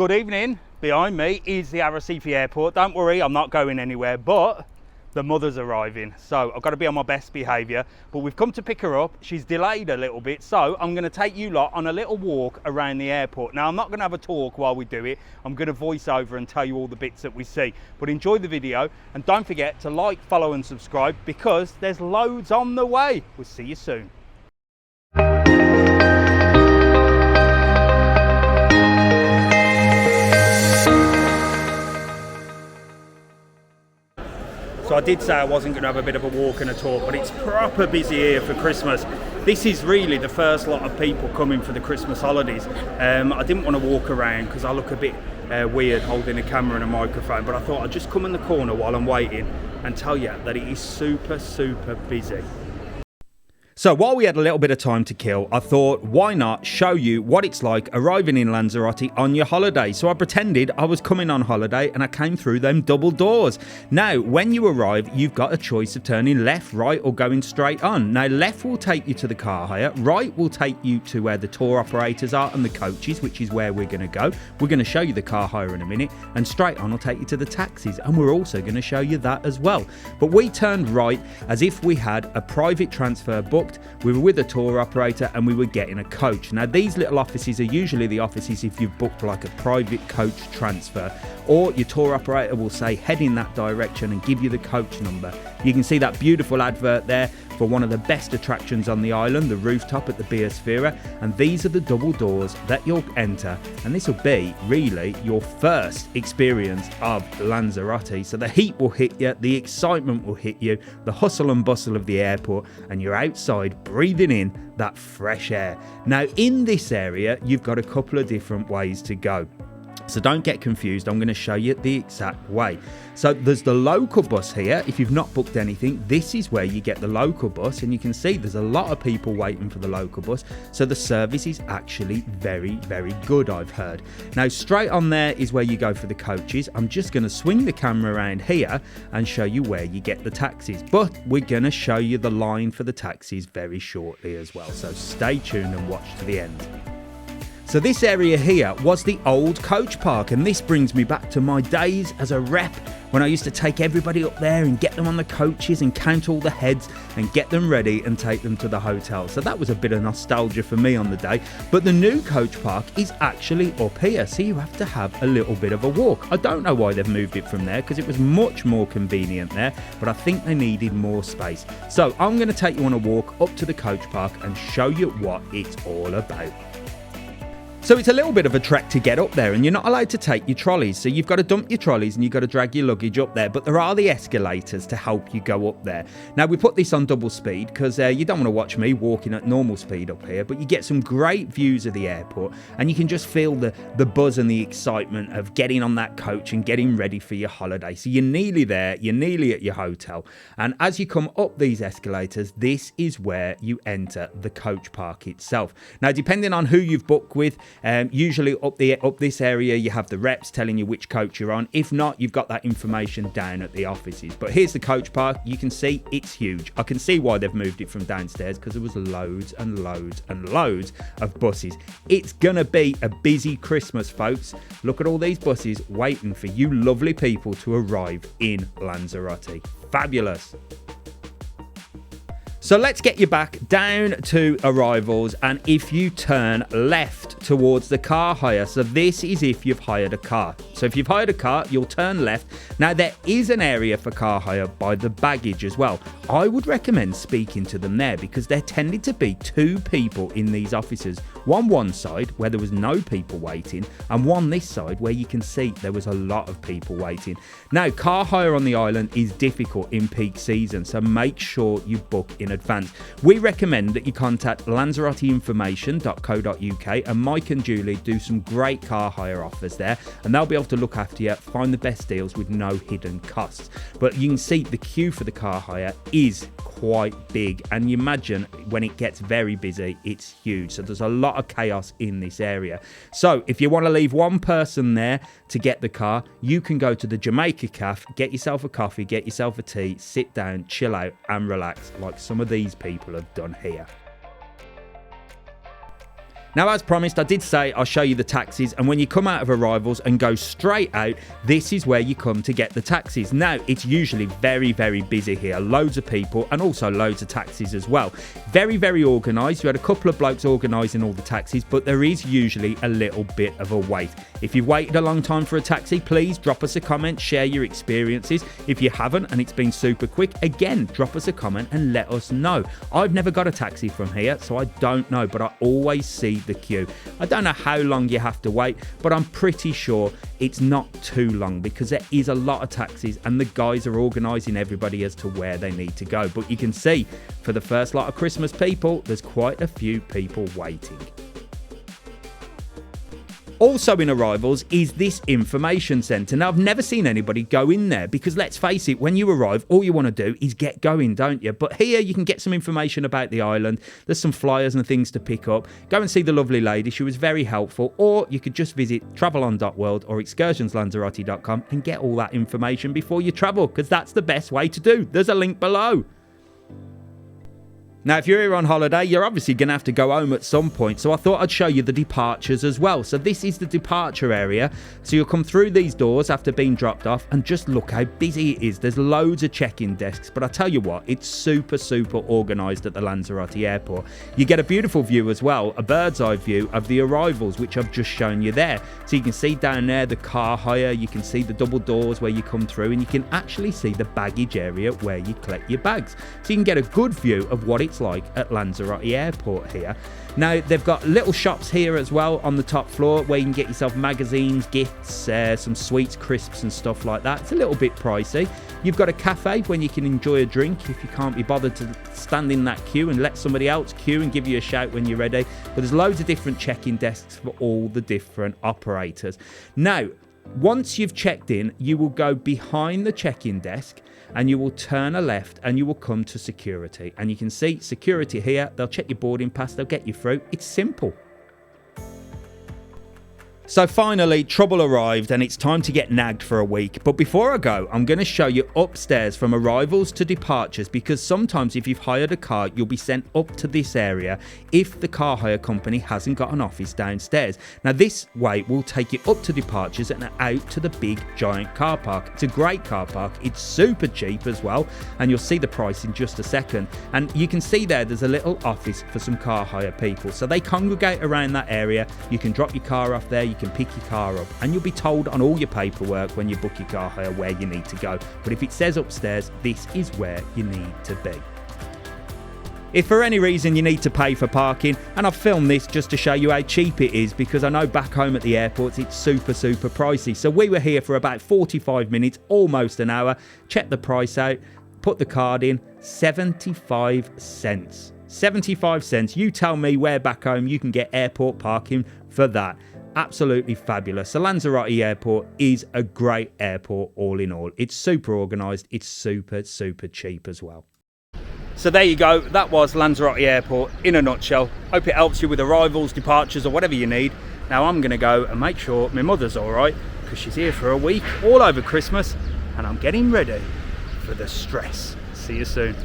Good evening. Behind me is the Arrecife airport. Don't worry, I'm not going anywhere, but the mother's arriving, so I've got to be on my best behaviour. But we've come to pick her up. She's delayed a little bit, so I'm going to take you lot on a little walk around the airport. Now, I'm not going to have a talk while we do it. I'm going to voice over and tell you all the bits that we see. But enjoy the video, and don't forget to like, follow and subscribe, because there's loads on the way. We'll see you soon. So I did say I wasn't going to have a bit of a walk and a talk, but it's proper busy here for Christmas. This is really the first lot of people coming for the Christmas holidays. I didn't want to walk around because I look a bit weird holding a camera and a microphone, but I thought I'd just come in the corner while I'm waiting and tell you that it is super busy. So while we had a little bit of time to kill, I thought, why not show you what it's like arriving in Lanzarote on your holiday. So I pretended I was coming on holiday and I came through them double doors. Now, when you arrive, you've got a choice of turning left, right, or going straight on. Now, left will take you to the car hire, right will take you to where the tour operators are and the coaches, which is where we're going to go. We're going to show you the car hire in a minute, and straight on will take you to the taxis, and we're also going to show you that as well. But we turned right as if we had a private transfer booked. We were with a tour operator and we were getting a coach. Now, these little offices are usually the offices if you've booked like a private coach transfer, or your tour operator will say head in that direction and give you the coach number. You can see that beautiful advert there for one of the best attractions on the island, the rooftop at the Biosfera, and these are the double doors that you'll enter, and this will be really your first experience of Lanzarote. So the heat will hit you, the excitement will hit you, the hustle and bustle of the airport, and you're outside breathing in that fresh air. Now, in this area you've got a couple of different ways to go, so don't get confused. I'm going to show you the exact way. So there's the local bus here. If you've not booked anything, this is where you get the local bus, and you can see there's a lot of people waiting for the local bus. So the service is actually very good, I've heard. Now, straight on there is where you go for the coaches. I'm just going to swing the camera around here and show you where you get the taxis, but we're going to show you the line for the taxis very shortly as well. So stay tuned and watch to the end. So this area here was the old coach park, and this brings me back to my days as a rep when I used to take everybody up there and get them on the coaches and count all the heads and get them ready and take them to the hotel. So that was a bit of nostalgia for me on the day. But the new coach park is actually up here, so you have to have a little bit of a walk. I don't know why they've moved it from there, because it was much more convenient there, but I think they needed more space. So I'm going to take you on a walk up to the coach park and show you what it's all about. So it's a little bit of a trek to get up there, and you're not allowed to take your trolleys. So you've got to dump your trolleys and you've got to drag your luggage up there. But there are the escalators to help you go up there. Now, we put this on double speed because you don't want to watch me walking at normal speed up here, but you get some great views of the airport, and you can just feel the buzz and the excitement of getting on that coach and getting ready for your holiday. So you're nearly there, you're nearly at your hotel. And as you come up these escalators, this is where you enter the coach park itself. Now, depending on who you've booked with, usually up this area you have the reps telling you which coach you're on. If not, you've got that information down at the offices. But here's the coach park. You can see it's huge. I can see why they've moved it from downstairs, because there was loads and loads of buses. It's gonna be a busy Christmas, folks. Look at all these buses waiting for you lovely people to arrive in Lanzarote. Fabulous. So let's get you back down to arrivals, and if you turn left towards the car hire, so this is if you've hired a car. So if you've hired a car, you'll turn left. Now, there is an area for car hire by the baggage as well. I would recommend speaking to them there, because there tended to be two people in these offices. One side where there was no people waiting, and one this side where you can see there was a lot of people waiting. Now, car hire on the island is difficult in peak season, so make sure you book in advance. We recommend that you contact lanzaroteinformation.co.uk, and Mike and Julie do some great car hire offers there, and they'll be able to look after you, find the best deals with no hidden costs. But you can see the queue for the car hire is quite big, and you imagine when it gets very busy, it's huge. So there's a lot of chaos in this area. So if you want to leave one person there to get the car, you can go to the Jamaica Cafe, get yourself a coffee, get yourself a tea, sit down, chill out and relax like some of these people have done here. Now, as promised, I did say I'll show you the taxis, and when you come out of arrivals and go straight out, this is where you come to get the taxis. Now, it's usually very, very busy here. Loads of people and also loads of taxis as well. Very, very organised. We had a couple of blokes organising all the taxis, but there is usually a little bit of a wait. If you've waited a long time for a taxi, please drop us a comment, share your experiences. If you haven't and it's been super quick, again, drop us a comment and let us know. I've never got a taxi from here, so I don't know, but I always see the queue. I don't know how long you have to wait, but I'm pretty sure it's not too long because there is a lot of taxis and the guys are organising everybody as to where they need to go. But you can see for the first lot of Christmas people, there's quite a few people waiting. Also in arrivals is this information centre. Now, I've never seen anybody go in there because, let's face it, when you arrive, all you want to do is get going, don't you? But here you can get some information about the island. There's some flyers and things to pick up. Go and see the lovely lady. She was very helpful. Or you could just visit Travelon.world or excursionslanzarote.com and get all that information before you travel, because that's the best way to do. There's a link below. Now, if you're here on holiday, you're obviously going to have to go home at some point, so I thought I'd show you the departures as well. So this is the departure area. So you'll come through these doors after being dropped off, and just look how busy it is. There's loads of check-in desks, but I tell you what, it's super, super organised at the Lanzarote airport. You get a beautiful view as well, a bird's eye view of the arrivals, which I've just shown you there. So you can see down there the car hire, you can see the double doors where you come through, and you can actually see the baggage area where you collect your bags. So you can get a good view of what it's like at Lanzarote airport here. Now, they've got little shops here as well on the top floor where you can get yourself magazines, gifts, some sweets, crisps and stuff like that. It's a little bit pricey. You've got a cafe when you can enjoy a drink if you can't be bothered to stand in that queue and let somebody else queue and give you a shout when you're ready. But there's loads of different check-in desks for all the different operators. Now, once you've checked in, you will go behind the check-in desk and you will turn a left and you will come to security. And you can see security here. They'll check your boarding pass. They'll get you through. It's simple. So finally, trouble arrived and it's time to get nagged for a week. But before I go, I'm going to show you upstairs from arrivals to departures, because sometimes if you've hired a car, you'll be sent up to this area if the car hire company hasn't got an office downstairs. Now, this way will take you up to departures and out to the big giant car park. It's a great car park. It's super cheap as well, and you'll see the price in just a second. And you can see there's a little office for some car hire people. So they congregate around that area. You can drop your car off there. You can pick your car up, and you'll be told on all your paperwork when you book your car hire where you need to go. But if it says upstairs, this is where you need to be. If for any reason you need to pay for parking, and I've filmed this just to show you how cheap it is, because I know back home at the airports it's super, super pricey. So we were here for about 45 minutes, almost an hour. Check the price out, put the card in, 75 cents. 75 cents. You tell me where back home you can get airport parking for that. Absolutely fabulous. So Lanzarote airport is a great airport all in all. It's super organised. It's super, super cheap as well. So there you go. That was Lanzarote airport in a nutshell. Hope it helps you with arrivals, departures or whatever you need. Now I'm going to go and make sure my mother's all right, because she's here for a week all over Christmas, and I'm getting ready for the stress. See you soon.